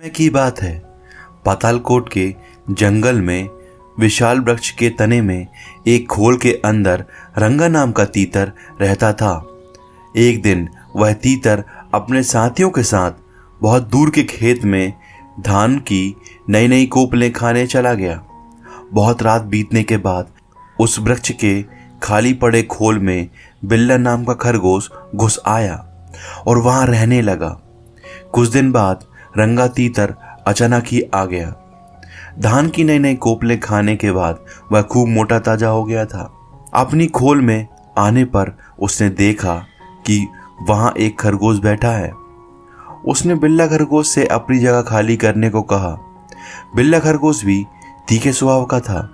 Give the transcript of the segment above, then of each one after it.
में की बात है। पातालकोट के जंगल में विशाल वृक्ष के तने में एक खोल के अंदर रंगा नाम का तीतर रहता था। एक दिन वह तीतर अपने साथियों के साथ बहुत दूर के खेत में धान की नई नई कोपलें खाने चला गया। बहुत रात बीतने के बाद उस वृक्ष के खाली पड़े खोल में बिल्ला नाम का खरगोश घुस आया और वहां रहने लगा। कुछ दिन बाद रंगा तीतर अचानक ही आ गया। धान की नई नई कोपलें खाने के बाद वह खूब मोटा ताजा हो गया था। अपनी खोल में आने पर उसने देखा कि वहां एक खरगोश बैठा है। उसने बिल्ला खरगोश से अपनी जगह खाली करने को कहा। बिल्ला खरगोश भी तीखे स्वभाव का था।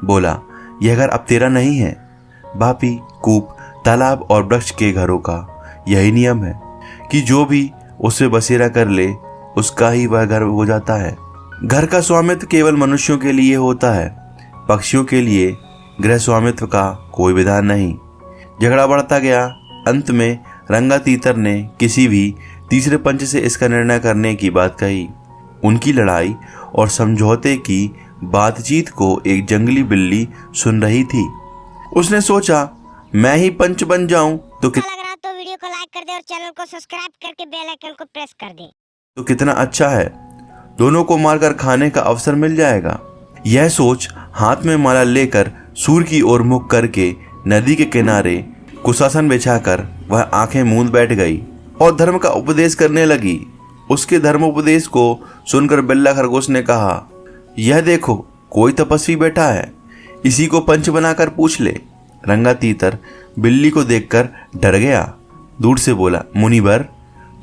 बोला, यह घर अब तेरा नहीं है। बापी, कूप, तालाब और वृक्ष के घरों का यही नियम है कि जो भी उससे बसेरा कर ले उसका ही वह घर हो जाता है। घर का स्वामित्व केवल मनुष्यों के लिए होता है। पक्षियों के लिए गृह स्वामित्व का कोई विधान नहीं। झगड़ा बढ़ता गया। अंत में रंगा तीतर ने किसी भी तीसरे पंच से इसका निर्णय करने की बात कही। उनकी लड़ाई और समझौते की बातचीत को एक जंगली बिल्ली सुन रही थी। उसने सोचा, मैं ही पंच बन जाऊं तो लग रहा तो वीडियो को लाइक कर दे और चैनल को सब्सक्राइब करके बेल आइकन को प्रेस कर दे तो कितना अच्छा है। दोनों को मारकर खाने का अवसर मिल जाएगा। यह सोच हाथ में माला लेकर सूर्य की ओर मुख करके नदी के किनारे कुशासन बिछाकर वह आंखें मूंद बैठ गई और धर्म का उपदेश करने लगी। उसके धर्मोपदेश को सुनकर बिल्ला खरगोश ने कहा, यह देखो, कोई तपस्वी बैठा है, इसी को पंच बनाकर पूछ ले। रंगा तीतर बिल्ली को देखकर डर गया। दूर से बोला, मुनिवर,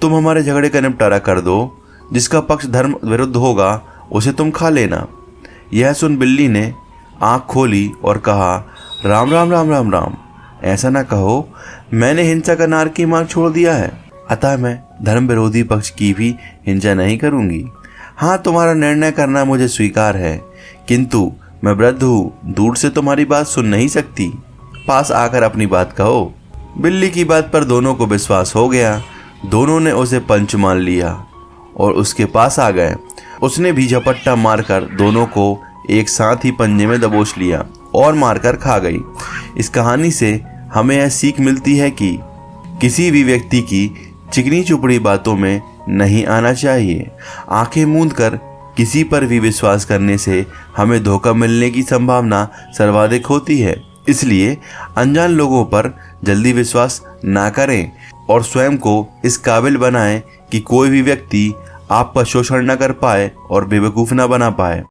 तुम हमारे झगड़े का निपटारा कर दो। जिसका पक्ष धर्म विरुद्ध होगा उसे तुम खा लेना। यह सुन बिल्ली ने आंख खोली और कहा, राम राम राम राम राम। ऐसा ना कहो, मैंने हिंसा का नार की मार्ग छोड़ दिया है, अतः मैं धर्म विरोधी पक्ष की भी हिंसा नहीं करूंगी। हाँ, तुम्हारा निर्णय करना मुझे स्वीकार है, किंतु मैं वृद्ध हूँ, दूर से तुम्हारी बात सुन नहीं सकती। पास आकर अपनी बात कहो। बिल्ली की बात पर दोनों को विश्वास हो गया। दोनों ने उसे पंच मान लिया और उसके पास आ गए। उसने भी झपट्टा मारकर दोनों को एक साथ ही पंजे में दबोच लिया और मारकर खा गई। इस कहानी से हमें यह सीख मिलती है कि किसी भी व्यक्ति की चिकनी चुपड़ी बातों में नहीं आना चाहिए। आंखें मूंद कर किसी पर भी विश्वास करने से हमें धोखा मिलने की संभावना सर्वाधिक होती है। इसलिए अनजान लोगों पर जल्दी विश्वास ना करें और स्वयं को इस काबिल बनाएं कि कोई भी व्यक्ति आप पर शोषण न कर पाए और बेवकूफ़ न बना पाए।